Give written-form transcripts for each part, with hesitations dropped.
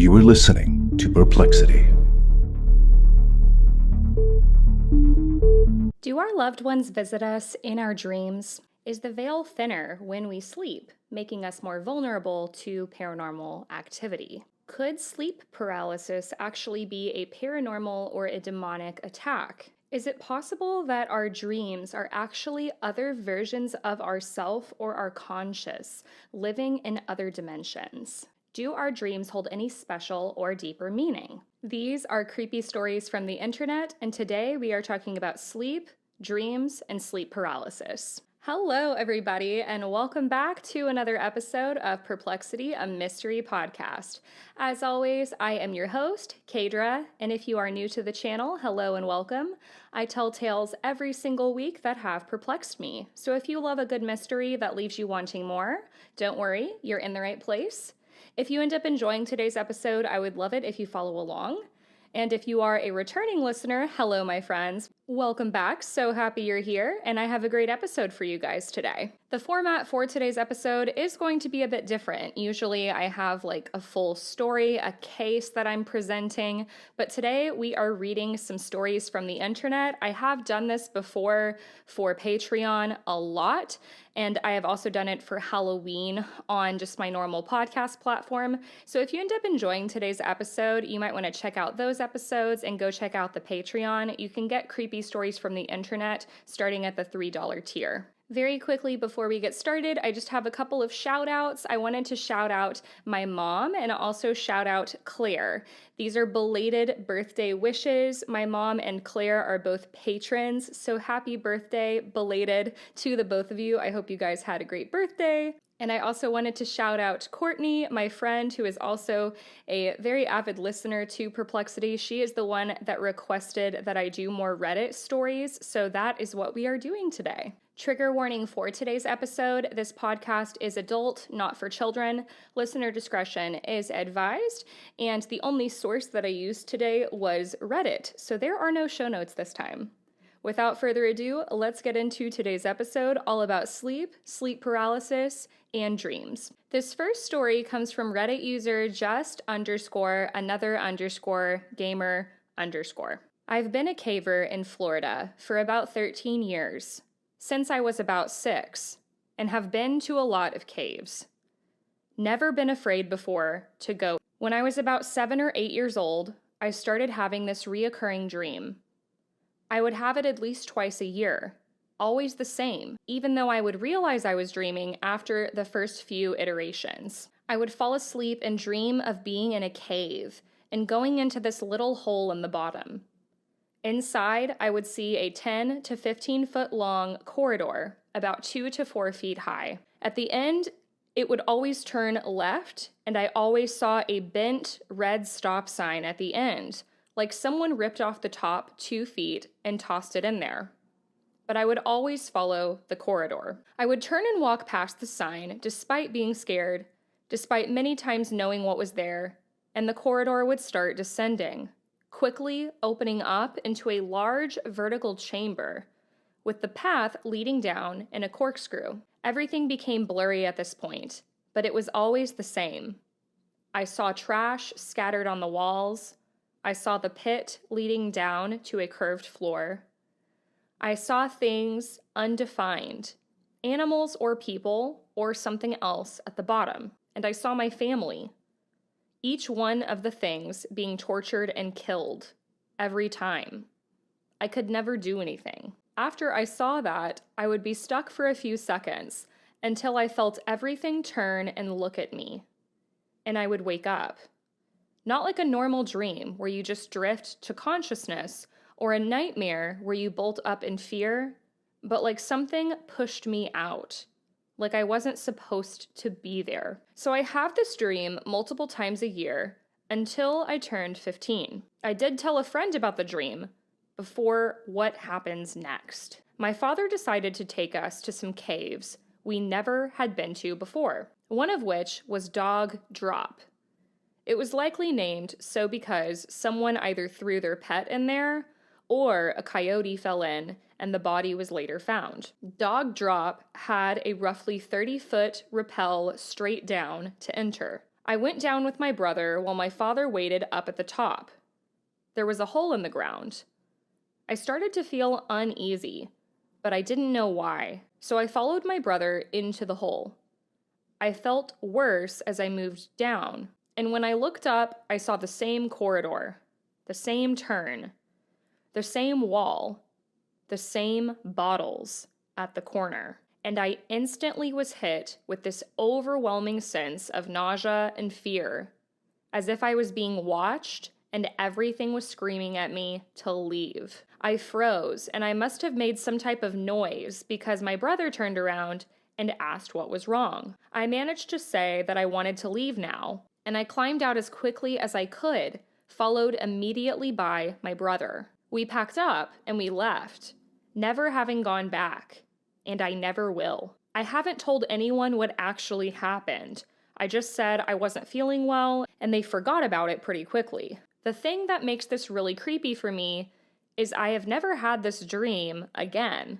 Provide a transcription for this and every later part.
You are listening to Perplexity. Do our loved ones visit us in our dreams? Is the veil thinner when we sleep, making us more vulnerable to paranormal activity? Could sleep paralysis actually be a paranormal or a demonic attack? Is it possible that our dreams are actually other versions of ourself or our conscious, living in other dimensions? Do our dreams hold any special or deeper meaning? These are creepy stories from the internet, and today we are talking about sleep, dreams, and sleep paralysis. Hello, everybody, and welcome back to another episode of Perplexity, a mystery podcast. As always, I am your host, Kaydra, and if you are new to the channel, hello and welcome. I tell tales every single week that have perplexed me, so if you love a good mystery that leaves you wanting more, don't worry, you're in the right place. If you end up enjoying today's episode, I would love it if you follow along. And if you are a returning listener, hello, my friends. Welcome back. So happy you're here, and I have a great episode for you guys today. The format for today's episode is going to be a bit different. Usually I have like a full story, a case that I'm presenting, but today we are reading some stories from the internet. I have done this before for Patreon a lot, and I have also done it for Halloween on just my normal podcast platform. So if you end up enjoying today's episode, you might want to check out those episodes and go check out the Patreon. You can get creepy stories from the internet starting at the $3 tier. Very quickly before we get started, I just have a couple of shout outs. I wanted to shout out my mom and also shout out Claire. These are belated birthday wishes. My mom and Claire are both patrons, so happy birthday belated to the both of you. I hope you guys had a great birthday. And I also wanted to shout out Courtney, my friend, who is also a very avid listener to Perplexity. She is the one that requested that I do more Reddit stories, so that is what we are doing today. Trigger warning for today's episode: this podcast is adult, not for children. Listener discretion is advised, and the only source that I used today was Reddit, so there are no show notes this time. Without further ado, let's get into today's episode all about sleep, sleep paralysis, and dreams. This first story comes from Reddit user just_another_gamer_. I've been a caver in Florida for about 13 years, since I was about 6, and have been to a lot of caves. Never been afraid before to go. When I was about 7 or 8 years old, I started having this reoccurring dream. I would have it at least twice a year, always the same, even though I would realize I was dreaming after the first few iterations. I would fall asleep and dream of being in a cave and going into this little hole in the bottom. Inside, I would see a 10 to 15 foot long corridor, about 2 to 4 feet high. At the end, it would always turn left, and I always saw a bent red stop sign at the end, like someone ripped off the top 2 feet and tossed it in there. But I would always follow the corridor. I would turn and walk past the sign, despite being scared, despite many times knowing what was there, and the corridor would start descending, quickly opening up into a large vertical chamber, with the path leading down in a corkscrew. Everything became blurry at this point, but it was always the same. I saw trash scattered on the walls. I saw the pit leading down to a curved floor. I saw things undefined, animals or people or something else at the bottom, and I saw my family. Each one of the things being tortured and killed every time. I could never do anything. After I saw that, I would be stuck for a few seconds until I felt everything turn and look at me, and I would wake up. Not like a normal dream where you just drift to consciousness, or a nightmare where you bolt up in fear, but like something pushed me out, like I wasn't supposed to be there. So I have this dream multiple times a year until I turned 15. I did tell a friend about the dream before what happens next. My father decided to take us to some caves we never had been to before, one of which was Dog Drop. It was likely named so because someone either threw their pet in there or a coyote fell in and the body was later found. Dog Drop had a roughly 30-foot rappel straight down to enter. I went down with my brother while my father waited up at the top. There was a hole in the ground. I started to feel uneasy, but I didn't know why, so I followed my brother into the hole. I felt worse as I moved down, and when I looked up, I saw the same corridor, the same turn, the same wall, the same bottles at the corner. And I instantly was hit with this overwhelming sense of nausea and fear, as if I was being watched and everything was screaming at me to leave. I froze, and I must have made some type of noise because my brother turned around and asked what was wrong. I managed to say that I wanted to leave now, and I climbed out as quickly as I could, followed immediately by my brother. We packed up and we left, never having gone back. And I never will. I haven't told anyone what actually happened. I just said I wasn't feeling well, and they forgot about it pretty quickly. The thing that makes this really creepy for me is I have never had this dream again.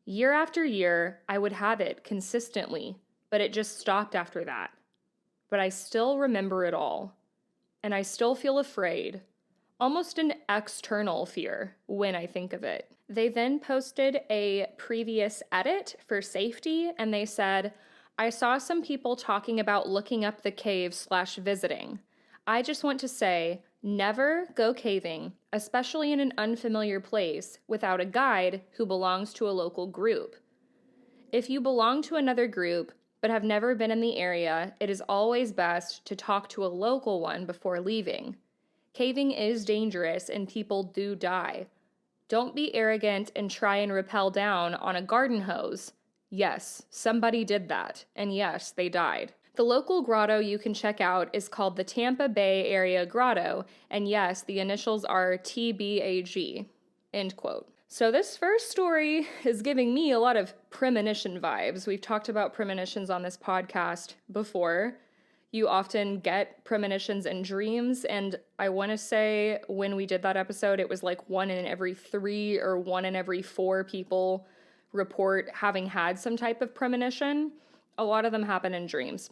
Year after year, I would have it consistently, but it just stopped after that. But I still remember it all, and I still feel afraid, almost an external fear when I think of it. They then posted a previous edit for safety, and they said, I saw some people talking about looking up the cave / visiting. I just want to say, never go caving, especially in an unfamiliar place, without a guide who belongs to a local group. If you belong to another group, but have never been in the area, it is always best to talk to a local one before leaving. Caving is dangerous and people do die. Don't be arrogant and try and rappel down on a garden hose. Yes, somebody did that, and yes, they died. The local grotto you can check out is called the Tampa Bay Area Grotto, and yes, the initials are TBAG. End quote. So this first story is giving me a lot of premonition vibes. We've talked about premonitions on this podcast before. You often get premonitions in dreams, and I want to say when we did that episode, it was like 1 in every 3 or 1 in every 4 people report having had some type of premonition. A lot of them happen in dreams.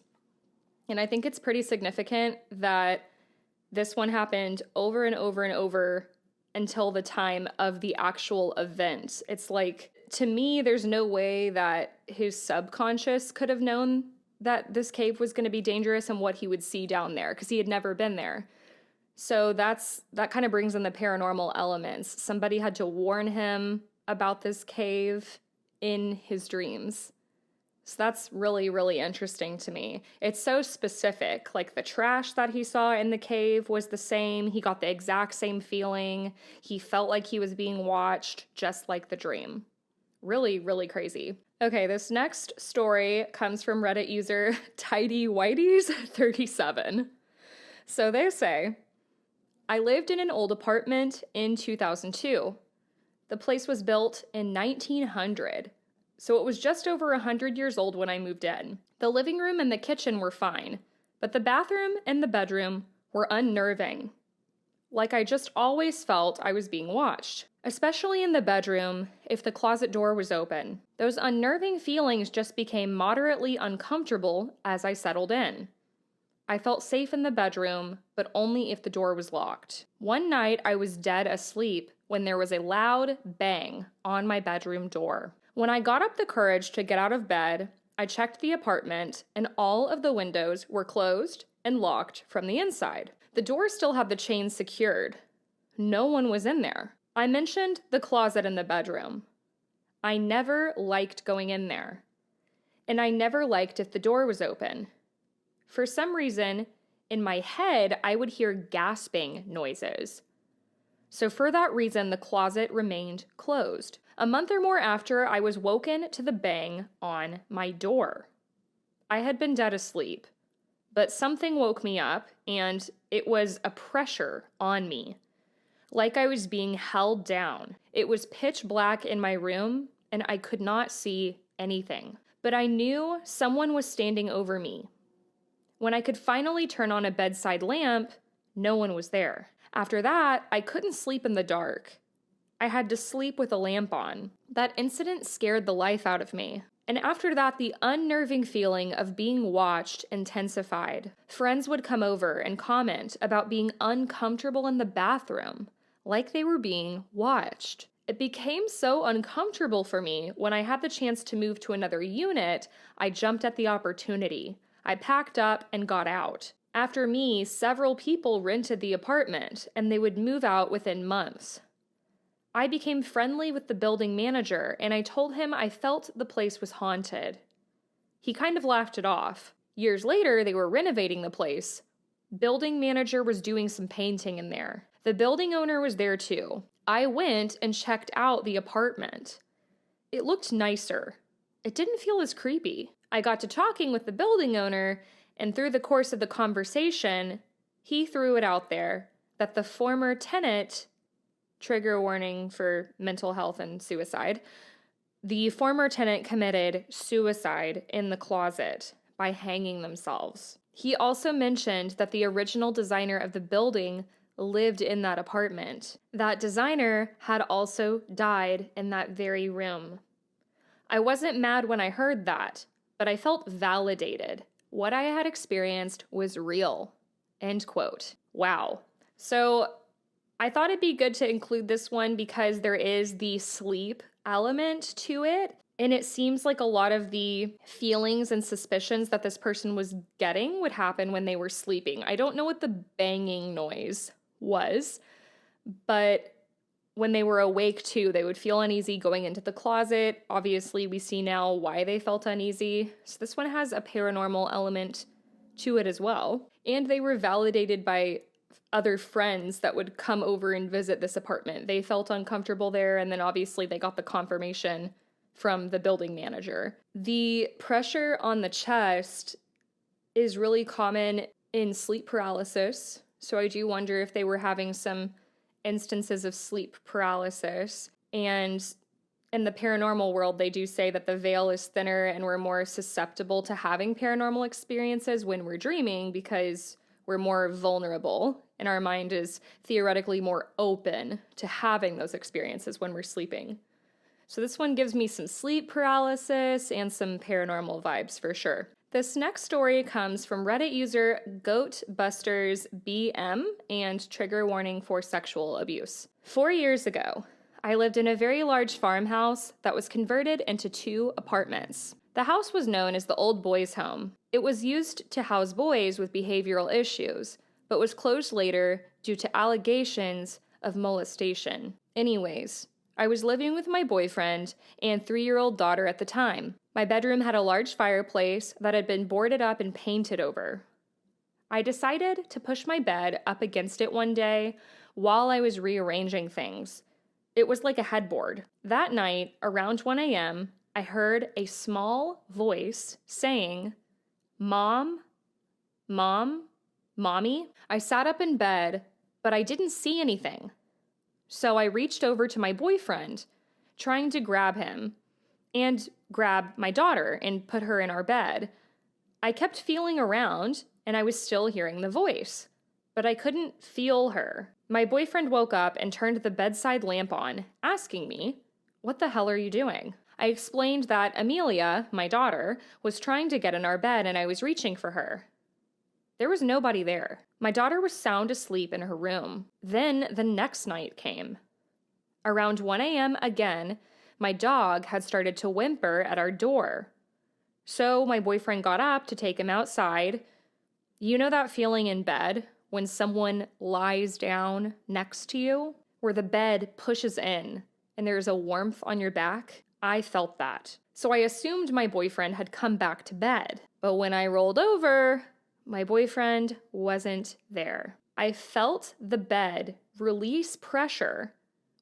And I think it's pretty significant that this one happened over and over and over until the time of the actual event. It's like, to me, there's no way that his subconscious could have known that this cave was going to be dangerous and what he would see down there, because he had never been there. So that kind of brings in the paranormal elements. Somebody had to warn him about this cave in his dreams. So that's really, really interesting to me. It's so specific. Like the trash that he saw in the cave was the same. He got the exact same feeling. He felt like he was being watched, just like the dream. Really, really crazy. Okay, this next story comes from Reddit user TidyWhiteys37. So they say, I lived in an old apartment in 2002. The place was built in 1900, so it was just over 100 years old when I moved in. The living room and the kitchen were fine, but the bathroom and the bedroom were unnerving. Like I just always felt I was being watched, especially in the bedroom if the closet door was open. Those unnerving feelings just became moderately uncomfortable as I settled in. I felt safe in the bedroom, but only if the door was locked. One night I was dead asleep when there was a loud bang on my bedroom door. When I got up the courage to get out of bed, I checked the apartment and all of the windows were closed and locked from the inside. The door still had the chain secured. No one was in there. I mentioned the closet in the bedroom. I never liked going in there. And I never liked if the door was open. For some reason, in my head, I would hear gasping noises. So for that reason, the closet remained closed. A month or more after, I was woken to the bang on my door. I had been dead asleep, but something woke me up, and it was a pressure on me, like I was being held down. It was pitch black in my room, and I could not see anything. But I knew someone was standing over me. When I could finally turn on a bedside lamp, no one was there. After that, I couldn't sleep in the dark. I had to sleep with a lamp on. That incident scared the life out of me. And after that, the unnerving feeling of being watched intensified. Friends would come over and comment about being uncomfortable in the bathroom, like they were being watched. It became so uncomfortable for me when I had the chance to move to another unit, I jumped at the opportunity. I packed up and got out. After me, several people rented the apartment, and they would move out within months. I became friendly with the building manager, and I told him I felt the place was haunted. He kind of laughed it off. Years later, they were renovating the place. Building manager was doing some painting in there. The building owner was there too. I went and checked out the apartment. It looked nicer. It didn't feel as creepy. I got to talking with the building owner, and through the course of the conversation, he threw it out there that the former tenant, trigger warning for mental health and suicide, the former tenant committed suicide in the closet by hanging themselves. He also mentioned that the original designer of the building lived in that apartment. That designer had also died in that very room. I wasn't mad when I heard that, but I felt validated. What I had experienced was real. End quote. Wow. So I thought it'd be good to include this one because there is the sleep element to it. And it seems like a lot of the feelings and suspicions that this person was getting would happen when they were sleeping. I don't know what the banging noise was, but when they were awake too, they would feel uneasy going into the closet. Obviously, we see now why they felt uneasy. So this one has a paranormal element to it as well. And they were validated by other friends that would come over and visit this apartment. They felt uncomfortable there, and then obviously they got the confirmation from the building manager. The pressure on the chest is really common in sleep paralysis. So I do wonder if they were having some instances of sleep paralysis. And in the paranormal world, they do say that the veil is thinner and we're more susceptible to having paranormal experiences when we're dreaming because we're more vulnerable and our mind is theoretically more open to having those experiences when we're sleeping. So this one gives me some sleep paralysis and some paranormal vibes for sure. This next story comes from Reddit user GoatBustersBM and trigger warning for sexual abuse. 4 years ago, I lived in a very large farmhouse that was converted into 2 apartments. The house was known as the Old Boys' Home. It was used to house boys with behavioral issues, but was closed later due to allegations of molestation. Anyways, I was living with my boyfriend and 3-year-old daughter at the time. My bedroom had a large fireplace that had been boarded up and painted over. I decided to push my bed up against it one day while I was rearranging things. It was like a headboard. That night, around 1 a.m., I heard a small voice saying, "Mom, Mom, Mommy." I sat up in bed, but I didn't see anything. So I reached over to my boyfriend, trying to grab him and grab my daughter and put her in our bed. I kept feeling around and I was still hearing the voice, but I couldn't feel her. My boyfriend woke up and turned the bedside lamp on, asking me, "What the hell are you doing?" I explained that Amelia, my daughter, was trying to get in our bed and I was reaching for her. There was nobody there. My daughter was sound asleep in her room. Then the next night came. Around 1 a.m. again, my dog had started to whimper at our door. So my boyfriend got up to take him outside. You know that feeling in bed when someone lies down next to you, where the bed pushes in and there's a warmth on your back? I felt that. So I assumed my boyfriend had come back to bed. But when I rolled over, my boyfriend wasn't there. I felt the bed release pressure.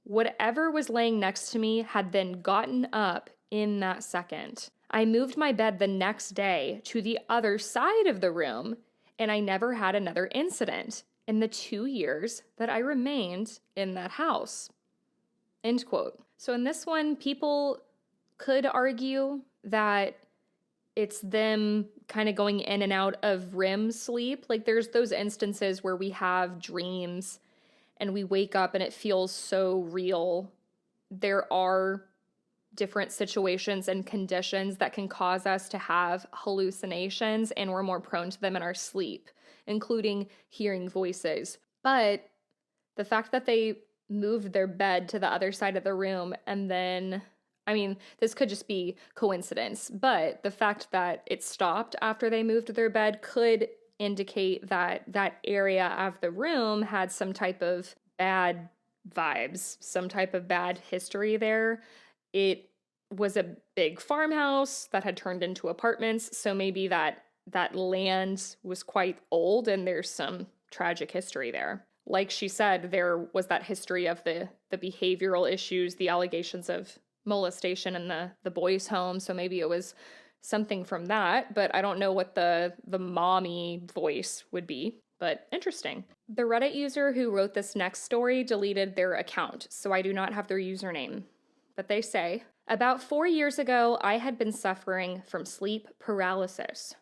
Whatever was laying next to me had then gotten up in that second. I moved my bed the next day to the other side of the room, and I never had another incident in the 2 years that I remained in that house. End quote. So in this one, people could argue that it's them kind of going in and out of REM sleep. Like there's those instances where we have dreams and we wake up and it feels so real. There are different situations and conditions that can cause us to have hallucinations, and we're more prone to them in our sleep, including hearing voices. But the fact that they moved their bed to the other side of the room, and then, I mean, this could just be coincidence, but the fact that it stopped after they moved their bed could indicate that that area of the room had some type of bad vibes, some type of bad history there. It was a big farmhouse that had turned into apartments, so maybe that land was quite old and there's some tragic history there. Like she said, there was that history of the behavioral issues, the allegations of molestation in the boys' home, so maybe it was something from that, but I don't know what the mommy voice would be, but interesting. The Reddit user who wrote this next story deleted their account, so I do not have their username. But they say, about 4 years ago, I had been suffering from sleep paralysis.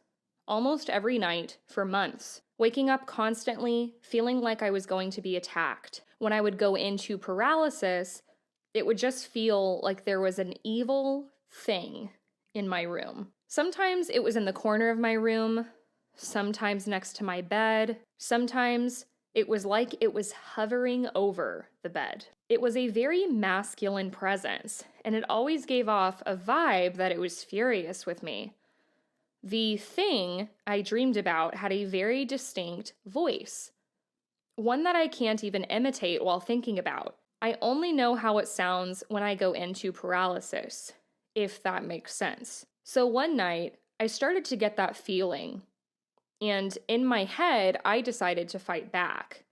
Almost every night for months, waking up constantly, feeling like I was going to be attacked. When I would go into paralysis, it would just feel like there was an evil thing in my room. Sometimes it was in the corner of my room, sometimes next to my bed, sometimes it was like it was hovering over the bed. It was a very masculine presence, and it always gave off a vibe that it was furious with me. The thing I dreamed about had a very distinct voice, one that I can't even imitate while thinking about. I only know how it sounds when I go into paralysis, if that makes sense. So one night, I started to get that feeling, and in my head, I decided to fight back.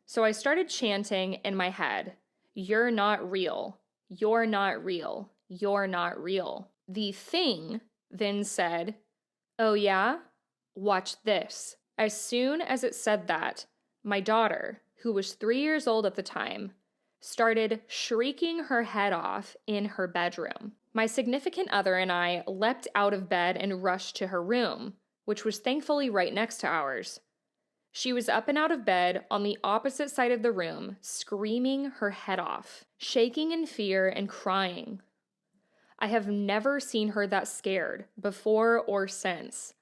So I started chanting in my head, "You're not real. You're not real. You're not real." The thing then said, "Oh yeah? Watch this." As soon as it said that, my daughter, who was 3 years old at the time, started shrieking her head off in her bedroom. My significant other and I leapt out of bed and rushed to her room, which was thankfully right next to ours. She was up and out of bed on the opposite side of the room, screaming her head off, shaking in fear and crying. I have never seen her that scared, before or since.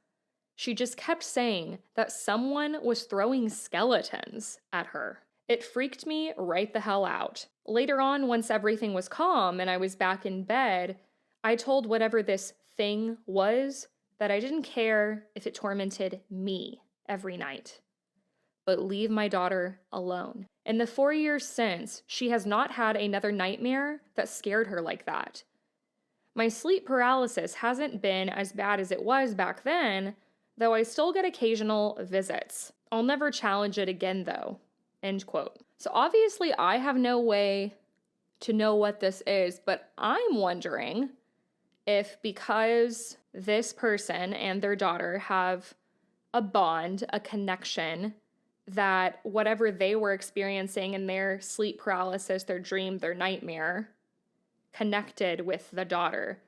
She just kept saying that someone was throwing skeletons at her. It freaked me right the hell out. Later on, once everything was calm and I was back in bed, I told whatever this thing was that I didn't care if it tormented me every night, but leave my daughter alone. In the 4 years since, she has not had another nightmare that scared her like that. My sleep paralysis hasn't been as bad as it was back then, though I still get occasional visits. I'll never challenge it again though. End quote. So obviously I have no way to know what this is, but I'm wondering if because this person and their daughter have a bond, a connection, that whatever they were experiencing in their sleep paralysis, their dream, their nightmare, connected with the daughter.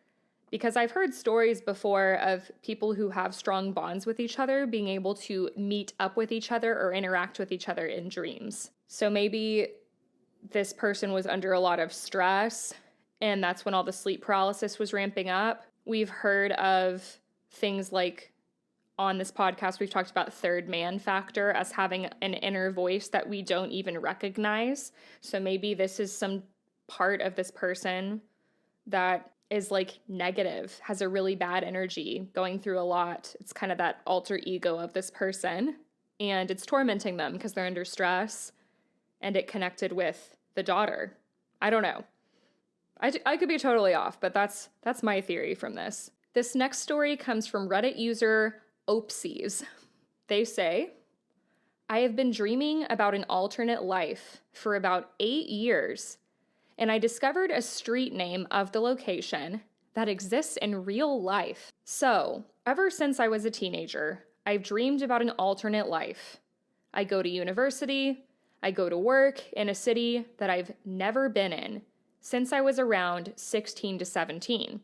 Because I've heard stories before of people who have strong bonds with each other being able to meet up with each other or interact with each other in dreams. So maybe this person was under a lot of stress, and that's when all the sleep paralysis was ramping up. We've heard of things like, on this podcast, we've talked about third man factor, us having an inner voice that we don't even recognize. So maybe this is some part of this person that is like negative, has a really bad energy, going through a lot. It's kind of that alter ego of this person, and it's tormenting them because they're under stress, and it connected with the daughter. I don't know. I could be totally off, but that's my theory from this. This next story comes from Reddit user Oopsies. They say, I have been dreaming about an alternate life for about 8 years, and I discovered a street name of the location that exists in real life. So, ever since I was a teenager, I've dreamed about an alternate life. I go to university, I go to work in a city that I've never been in since I was around 16 to 17.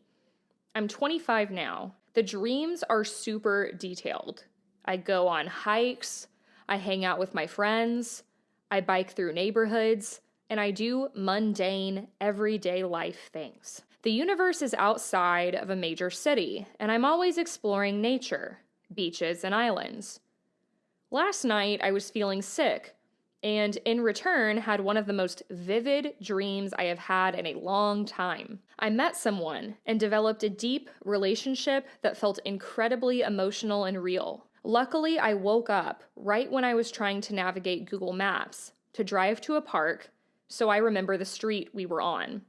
I'm 25 now. The dreams are super detailed. I go on hikes, I hang out with my friends, I bike through neighborhoods, and I do mundane, everyday life things. The universe is outside of a major city, and I'm always exploring nature, beaches, and islands. Last night, I was feeling sick, and in return had one of the most vivid dreams I have had in a long time. I met someone and developed a deep relationship that felt incredibly emotional and real. Luckily, I woke up right when I was trying to navigate Google Maps to drive to a park, so I remember the street we were on.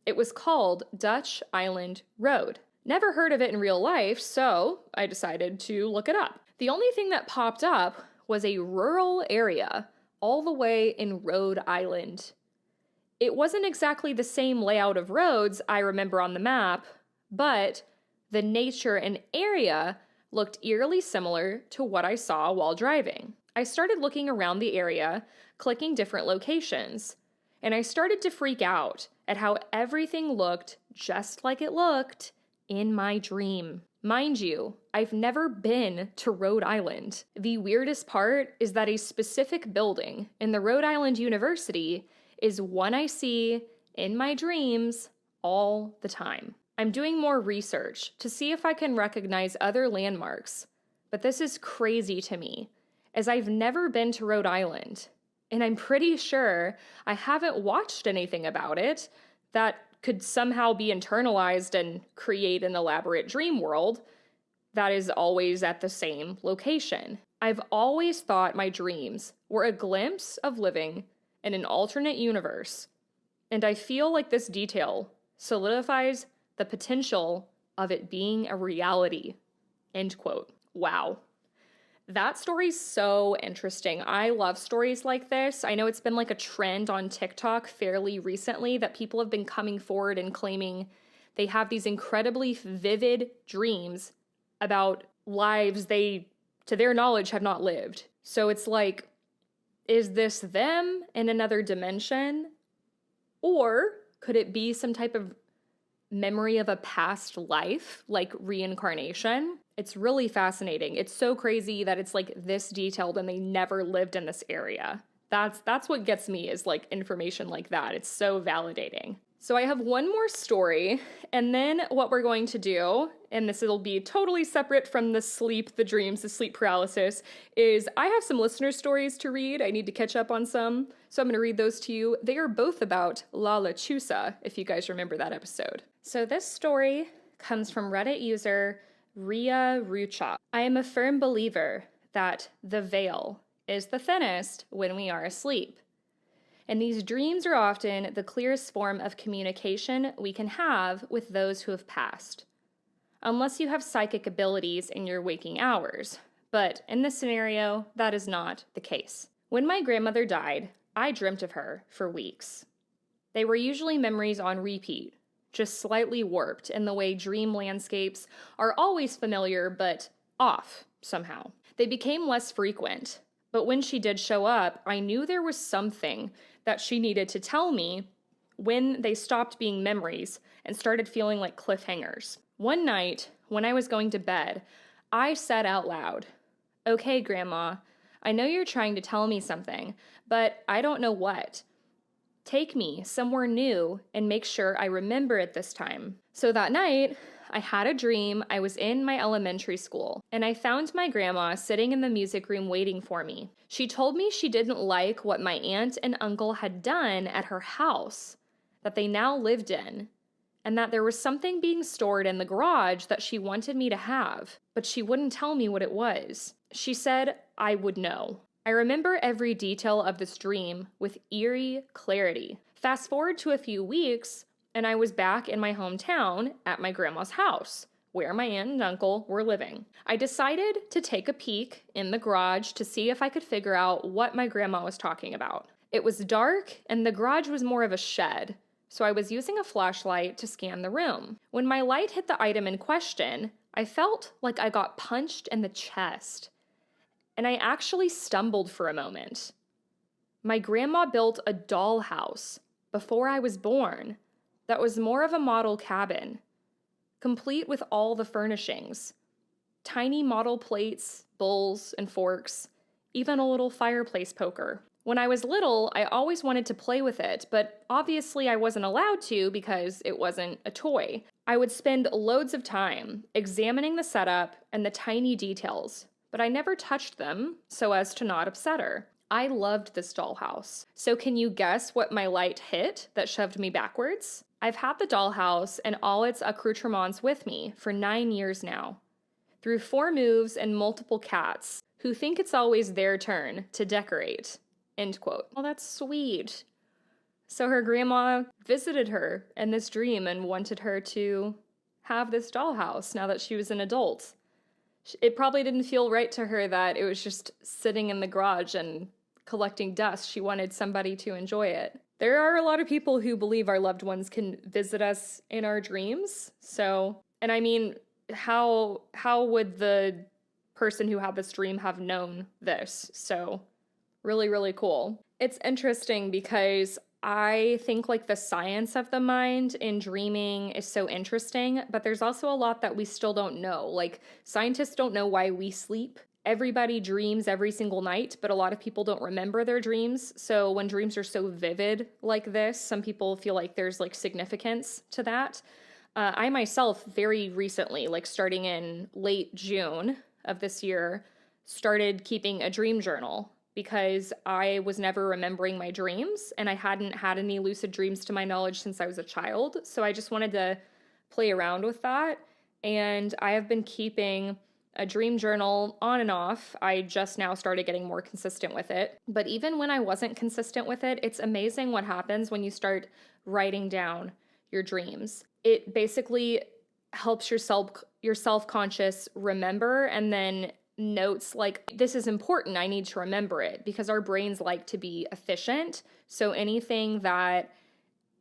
It was called Dutch Island Road. Never heard of it in real life, so I decided to look it up. The only thing that popped up was a rural area all the way in Rhode Island. It wasn't exactly the same layout of roads I remember on the map, but the nature and area looked eerily similar to what I saw while driving. I started looking around the area, clicking different locations, and I started to freak out at how everything looked just like it looked in my dream. Mind you, I've never been to Rhode Island. The weirdest part is that a specific building in the Rhode Island University is one I see in my dreams all the time. I'm doing more research to see if I can recognize other landmarks, but this is crazy to me, as I've never been to Rhode Island, and I'm pretty sure I haven't watched anything about it that could somehow be internalized and create an elaborate dream world that is always at the same location. I've always thought my dreams were a glimpse of living in an alternate universe, and I feel like this detail solidifies the potential of it being a reality. End quote. Wow. That story's so interesting. I love stories like this. I know it's been like a trend on TikTok fairly recently that people have been coming forward and claiming they have these incredibly vivid dreams about lives they, to their knowledge, have not lived. So it's like, is this them in another dimension? Or could it be some type of memory of a past life, like reincarnation? It's really fascinating. It's so crazy that it's like this detailed and they never lived in this area. That's what gets me, is like information like that. It's so validating. So I have one more story, and then what we're going to do, and this will be totally separate from the sleep, the dreams, the sleep paralysis, is I have some listener stories to read. I need to catch up on some, so I'm going to read those to you. They are both about Lechuza, if you guys remember that episode. So this story comes from Reddit user Ria Rucha. I am a firm believer that the veil is the thinnest when we are asleep. And these dreams are often the clearest form of communication we can have with those who have passed. Unless you have psychic abilities in your waking hours. But in this scenario, that is not the case. When my grandmother died, I dreamt of her for weeks. They were usually memories on repeat, just slightly warped in the way dream landscapes are always familiar but off somehow. They became less frequent, but when she did show up, I knew there was something that she needed to tell me when they stopped being memories and started feeling like cliffhangers. One night, when I was going to bed, I said out loud, "Okay, Grandma, I know you're trying to tell me something, but I don't know what. Take me somewhere new and make sure I remember it this time." So that night, I had a dream. I was in my elementary school, and I found my grandma sitting in the music room waiting for me. She told me she didn't like what my aunt and uncle had done at her house that they now lived in, and that there was something being stored in the garage that she wanted me to have, but she wouldn't tell me what it was. She said I would know. I remember every detail of this dream with eerie clarity. Fast forward to a few weeks, and I was back in my hometown at my grandma's house, where my aunt and uncle were living. I decided to take a peek in the garage to see if I could figure out what my grandma was talking about. It was dark, and the garage was more of a shed, so I was using a flashlight to scan the room. When my light hit the item in question, I felt like I got punched in the chest, and I actually stumbled for a moment. My grandma built a dollhouse before I was born that was more of a model cabin, complete with all the furnishings. Tiny model plates, bowls, and forks, even a little fireplace poker. When I was little, I always wanted to play with it, but obviously I wasn't allowed to because it wasn't a toy. I would spend loads of time examining the setup and the tiny details, but I never touched them so as to not upset her. I loved this dollhouse. So can you guess what my light hit that shoved me backwards? I've had the dollhouse and all its accoutrements with me for 9 years now. Through 4 moves and multiple cats who think it's always their turn to decorate. End quote. Well, that's sweet. So her grandma visited her in this dream and wanted her to have this dollhouse now that she was an adult. It probably didn't feel right to her that it was just sitting in the garage and collecting dust. She wanted somebody to enjoy it. There are a lot of people who believe our loved ones can visit us in our dreams. So, and I mean, how would the person who had this dream have known this? So, really, really cool. It's interesting because I think like the science of the mind in dreaming is so interesting, but there's also a lot that we still don't know. Like scientists don't know why we sleep. Everybody dreams every single night, but a lot of people don't remember their dreams. So when dreams are so vivid like this, some people feel like there's like significance to that. I myself very recently, like starting in late June of this year, started keeping a dream journal because I was never remembering my dreams and I hadn't had any lucid dreams to my knowledge since I was a child. So I just wanted to play around with that. And I have been keeping a dream journal on and off. I just now started getting more consistent with it. But even when I wasn't consistent with it, it's amazing what happens when you start writing down your dreams. It basically helps your self-conscious remember and then notes like, this is important, I need to remember it, because our brains like to be efficient. So anything that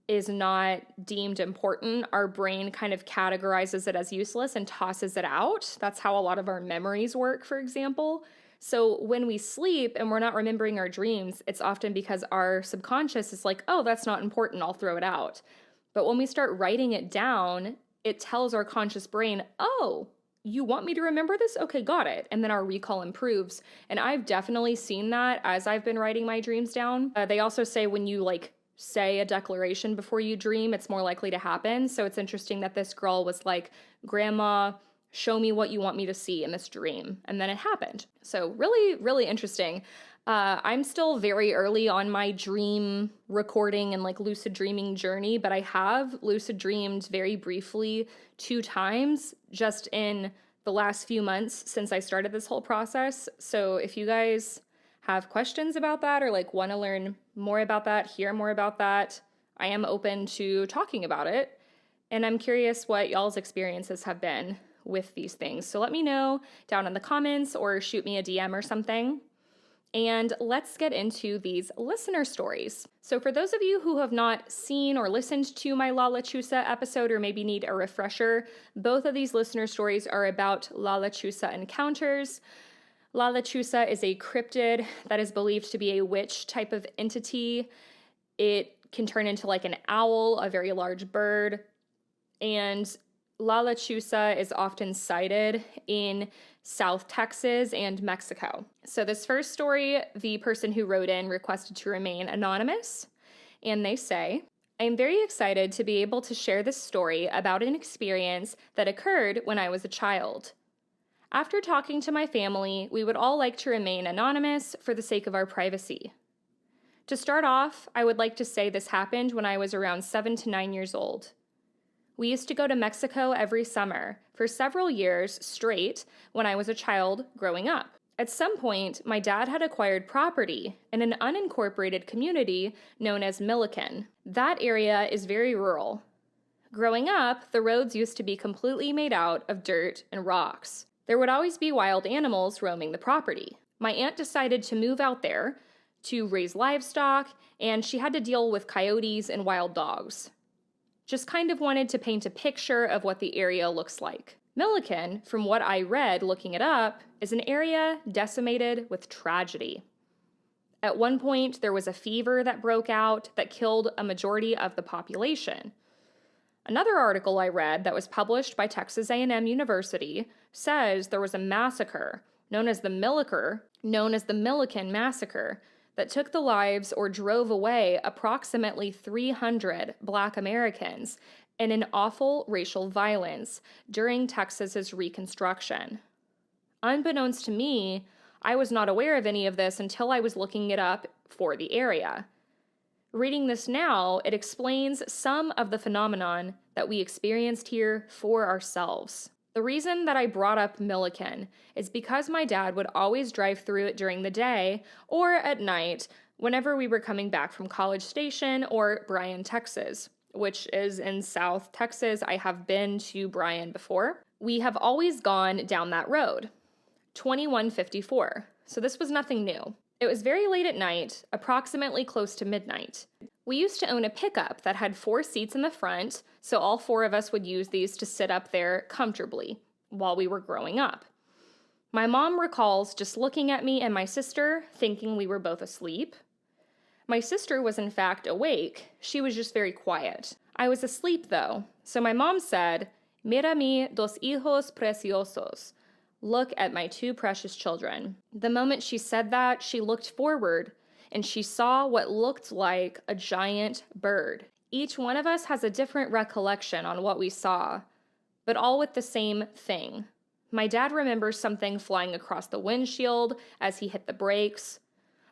is not deemed important, our brain kind of categorizes it as useless and tosses it out. That's how a lot of our memories work, for example. So when we sleep and we're not remembering our dreams, it's often because our subconscious is like, oh, that's not important, I'll throw it out. But when we start writing it down, it tells our conscious brain, oh, you want me to remember this? Okay, got it. And then our recall improves. And I've definitely seen that as I've been writing my dreams down. They also say when you like say a declaration before you dream, it's more likely to happen. So it's interesting that this girl was like, Grandma, show me what you want me to see in this dream. And then it happened. So really, really interesting. I'm still very early on my dream recording and like lucid dreaming journey, but I have lucid dreamed very briefly 2 times just in the last few months since I started this whole process. So if you guys have questions about that or like want to learn more about that, hear more about that, I am open to talking about it. And I'm curious what y'all's experiences have been with these things. So let me know down in the comments or shoot me a DM or something. And let's get into these listener stories. So for those of you who have not seen or listened to my Lechuza episode or maybe need a refresher, both of these listener stories are about Lechuza encounters. Lechuza is a cryptid that is believed to be a witch type of entity. It can turn into like an owl, a very large bird, and Lechuza is often cited in South Texas and Mexico. So this first story, the person who wrote in requested to remain anonymous, and they say, I am very excited to be able to share this story about an experience that occurred when I was a child. After talking to my family, we would all like to remain anonymous for the sake of our privacy. To start off, I would like to say this happened when I was around 7 to 9 years old. We used to go to Mexico every summer for several years straight when I was a child growing up. At some point, my dad had acquired property in an unincorporated community known as Milliken. That area is very rural. Growing up, the roads used to be completely made out of dirt and rocks. There would always be wild animals roaming the property. My aunt decided to move out there to raise livestock, and she had to deal with coyotes and wild dogs. Just kind of wanted to paint a picture of what the area looks like. Milliken, from what I read looking it up, is an area decimated with tragedy. At one point, there was a fever that broke out that killed a majority of the population. Another article I read that was published by Texas A&M University says there was a massacre known as the Milliken Massacre that took the lives or drove away approximately 300 Black Americans in an awful racial violence during Texas's Reconstruction. Unbeknownst to me, I was not aware of any of this until I was looking it up for the area. Reading this now, it explains some of the phenomenon that we experienced here for ourselves. The reason that I brought up Milliken is because my dad would always drive through it during the day or at night whenever we were coming back from College Station or Bryan, Texas, which is in South Texas. I have been to Bryan before. We have always gone down that road, 2154, so this was nothing new. It was very late at night, approximately close to midnight. We used to own a pickup that had 4 seats in the front, so all 4 of us would use these to sit up there comfortably while we were growing up. My mom recalls just looking at me and my sister, thinking we were both asleep. My sister was in fact awake, she was just very quiet. I was asleep though, so my mom said, "Mira mi dos hijos preciosos." Look at my 2 precious children. The moment she said that, she looked forward and she saw what looked like a giant bird. Each one of us has a different recollection on what we saw, but all with the same thing. My dad remembers something flying across the windshield as he hit the brakes.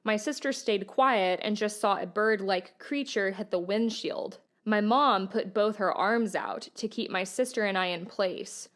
My sister stayed quiet and just saw a bird-like creature hit the windshield. My mom put both her arms out to keep my sister and I in place,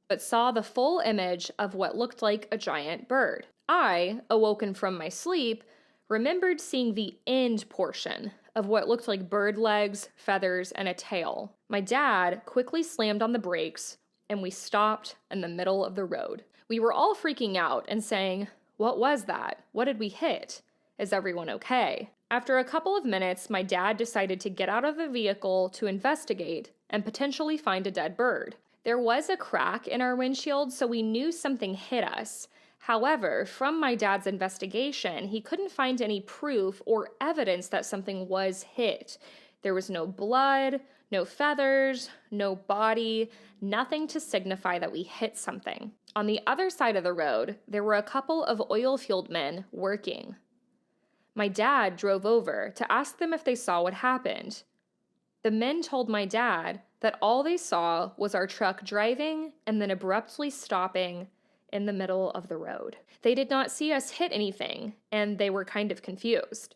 but saw the full image of what looked like a giant bird. I, awoken from my sleep, remembered seeing the end portion of what looked like bird legs, feathers, and a tail. My dad quickly slammed on the brakes, and we stopped in the middle of the road. We were all freaking out and saying, "What was that? What did we hit? Is everyone okay?" After a couple of minutes, my dad decided to get out of the vehicle to investigate and potentially find a dead bird. There was a crack in our windshield, so we knew something hit us. However, from my dad's investigation, he couldn't find any proof or evidence that something was hit. There was no blood, no feathers, no body, nothing to signify that we hit something. On the other side of the road, there were a couple of oil field men working. My dad drove over to ask them if they saw what happened. The men told my dad that all they saw was our truck driving and then abruptly stopping in the middle of the road. They did not see us hit anything, and they were kind of confused.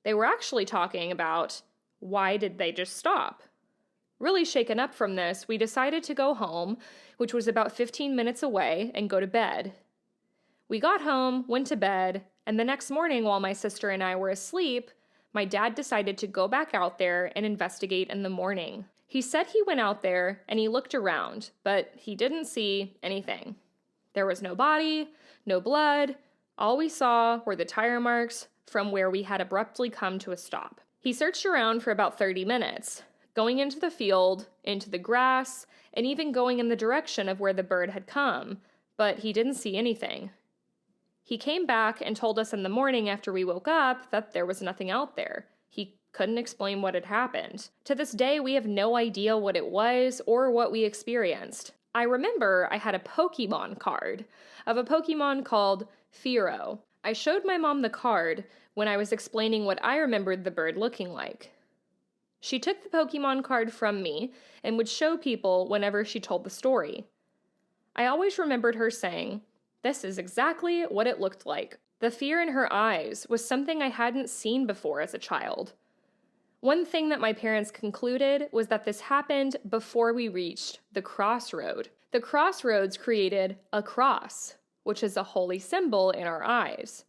They were actually talking about, why did they just stop? Really shaken up from this, we decided to go home, which was about 15 minutes away, and go to bed. We got home, went to bed, and the next morning while my sister and I were asleep, my dad decided to go back out there and investigate in the morning. He said he went out there and he looked around, but he didn't see anything. There was no body, no blood. All we saw were the tire marks from where we had abruptly come to a stop. He searched around for about 30 minutes, going into the field, into the grass, and even going in the direction of where the bird had come, but he didn't see anything. He came back and told us in the morning after we woke up that there was nothing out there. He couldn't explain what had happened. To this day, we have no idea what it was or what we experienced. I remember I had a Pokemon card of a Pokemon called Firo. I showed my mom the card when I was explaining what I remembered the bird looking like. She took the Pokemon card from me and would show people whenever she told the story. I always remembered her saying, "This is exactly what it looked like." The fear in her eyes was something I hadn't seen before as a child. One thing that my parents concluded was that this happened before we reached the crossroad. The crossroads created a cross, which is a holy symbol in our eyes.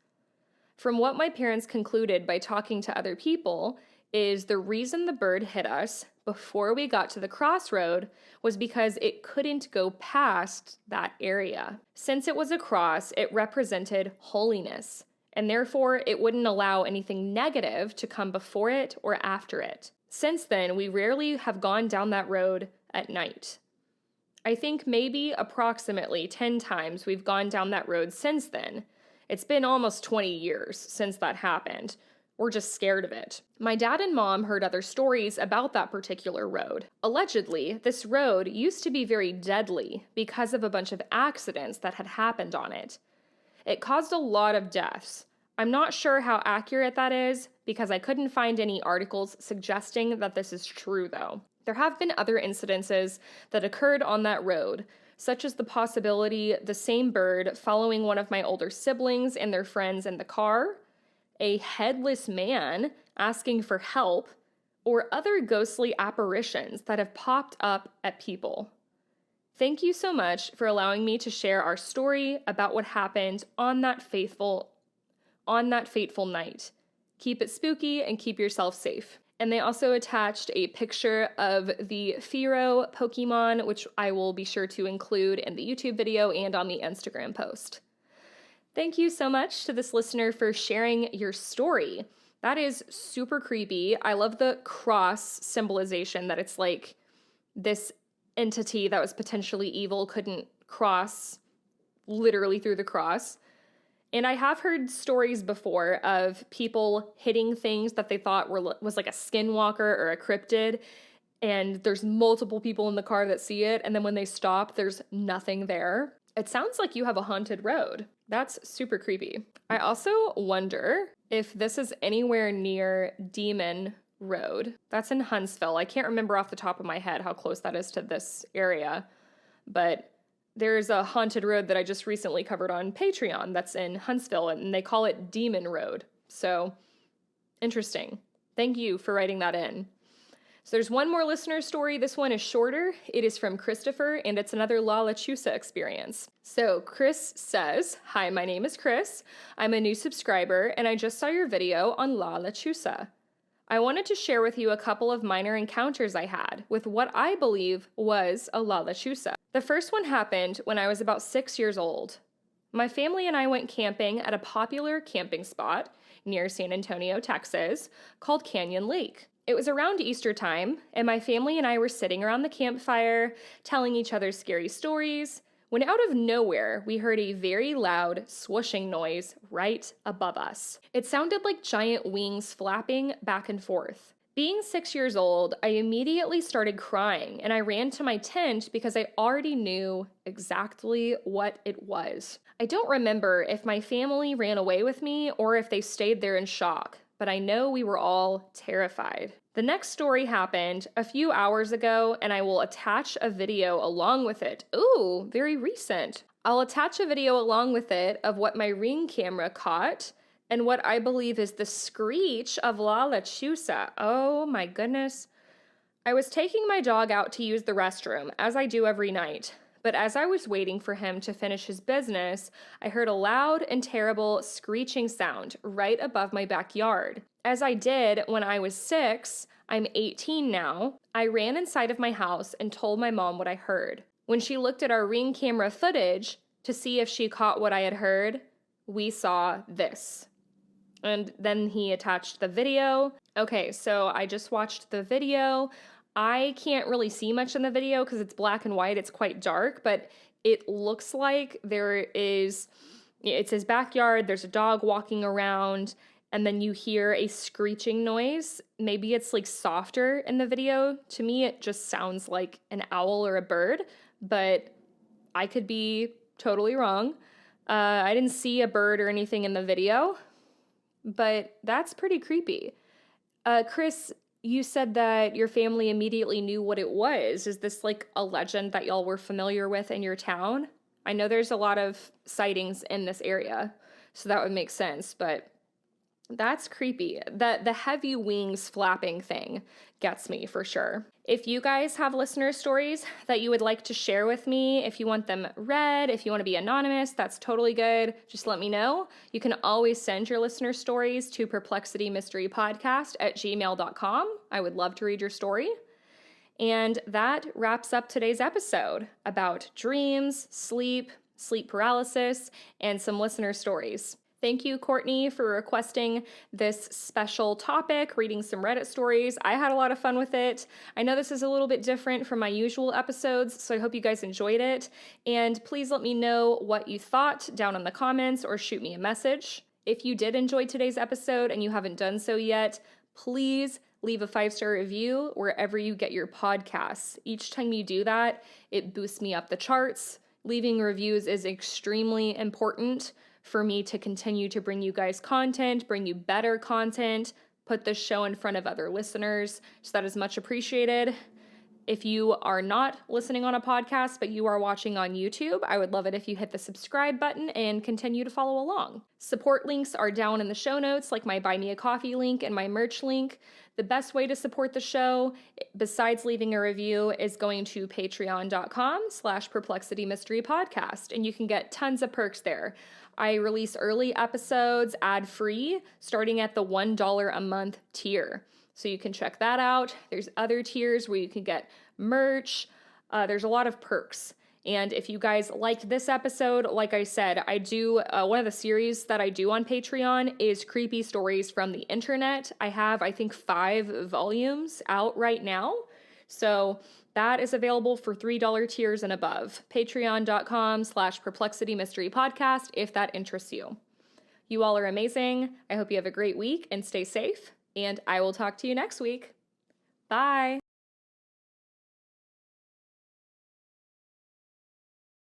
From what my parents concluded by talking to other people is the reason the bird hit us before we got to the crossroad was because it couldn't go past that area. Since it was a cross, it represented holiness, and therefore it wouldn't allow anything negative to come before it or after it. Since then, we rarely have gone down that road at night. I think maybe approximately 10 times we've gone down that road since then. It's been almost 20 years since that happened. We're just scared of it. My dad and mom heard other stories about that particular road. Allegedly, this road used to be very deadly because of a bunch of accidents that had happened on it. It caused a lot of deaths. I'm not sure how accurate that is because I couldn't find any articles suggesting that this is true, though. There have been other incidences that occurred on that road, such as the possibility the same bird following one of my older siblings and their friends in the car, a headless man asking for help, or other ghostly apparitions that have popped up at people. Thank you so much for allowing me to share our story about what happened on that fateful night. Keep it spooky and keep yourself safe. And they also attached a picture of the Firo Pokemon, which I will be sure to include in the YouTube video and on the Instagram post. Thank you so much to this listener for sharing your story. That is super creepy. I love the cross symbolization, that it's like this entity that was potentially evil couldn't cross literally through the cross. And I have heard stories before of people hitting things that they thought was like a skinwalker or a cryptid, and there's multiple people in the car that see it, and then when they stop, there's nothing there. It sounds like you have a haunted road. That's super creepy. I also wonder if this is anywhere near Demon Road. That's in Huntsville. I can't remember off the top of my head how close that is to this area, but there's a haunted road that I just recently covered on Patreon that's in Huntsville, and they call it Demon Road. So, interesting. Thank you for writing that in. So there's one more listener story. This one is shorter. It is from Christopher, and it's another Lechuza experience. So Chris says, "Hi, my name is Chris. I'm a new subscriber, and I just saw your video on Lechuza. I wanted to share with you a couple of minor encounters I had with what I believe was a Lechuza. The first one happened when I was about 6 years old. My family and I went camping at a popular camping spot near San Antonio, Texas, called Canyon Lake. It was around Easter time, and my family and I were sitting around the campfire, telling each other scary stories, when out of nowhere, we heard a very loud swooshing noise right above us. It sounded like giant wings flapping back and forth. Being 6 years old, I immediately started crying, and I ran to my tent because I already knew exactly what it was. I don't remember if my family ran away with me or if they stayed there in shock, but I know we were all terrified. The next story happened a few hours ago, and I will attach a video along with it. Ooh, very recent. I'll attach a video along with it of what my Ring camera caught and what I believe is the screech of Lechuza. Oh my goodness. I was taking my dog out to use the restroom, as I do every night. But as I was waiting for him to finish his business, I heard a loud and terrible screeching sound right above my backyard. As I did when I was 6, I'm 18 now, I ran inside of my house and told my mom what I heard. When she looked at our Ring camera footage to see if she caught what I had heard, we saw this. And then he attached the video. Okay, so I just watched the video. I can't really see much in the video because it's black and white. It's quite dark, but it looks like it's his backyard. There's a dog walking around, and then you hear a screeching noise. Maybe it's like softer in the video. To me, it just sounds like an owl or a bird, but I could be totally wrong. I didn't see a bird or anything in the video, but that's pretty creepy. Chris, you said that your family immediately knew what it was. Is this like a legend that y'all were familiar with in your town? I know there's a lot of sightings in this area, so that would make sense, but that's creepy. The heavy wings flapping thing gets me for sure. If you guys have listener stories that you would like to share with me, if you want them read, if you want to be anonymous, that's totally good. Just let me know. You can always send your listener stories to perplexitymysterypodcast@gmail.com. I would love to read your story. And that wraps up today's episode about dreams, sleep paralysis, and some listener stories. Thank you, Courtney, for requesting this special topic, reading some Reddit stories. I had a lot of fun with it. I know this is a little bit different from my usual episodes, so I hope you guys enjoyed it. And please let me know what you thought down in the comments or shoot me a message. If you did enjoy today's episode and you haven't done so yet, please leave a 5-star review wherever you get your podcasts. Each time you do that, it boosts me up the charts. Leaving reviews is extremely important for me to continue to bring you guys content, bring you better content, put this show in front of other listeners. So that is much appreciated. If you are not listening on a podcast, but you are watching on YouTube, I would love it if you hit the subscribe button and continue to follow along. Support links are down in the show notes, like my Buy Me a Coffee link and my merch link. The best way to support the show, besides leaving a review, is going to patreon.com/perplexitymysterypodcast, and you can get tons of perks there. I release early episodes ad-free, starting at the $1 a month tier. So you can check that out. There's other tiers where you can get merch. There's a lot of perks. And if you guys liked this episode, like I said, I do, one of the series that I do on Patreon is Creepy Stories from the Internet. I have, I think, 5 volumes out right now. So that is available for $3 tiers and above. Patreon.com/perplexitymysterypodcast if that interests you. You all are amazing. I hope you have a great week and stay safe. And I will talk to you next week. Bye.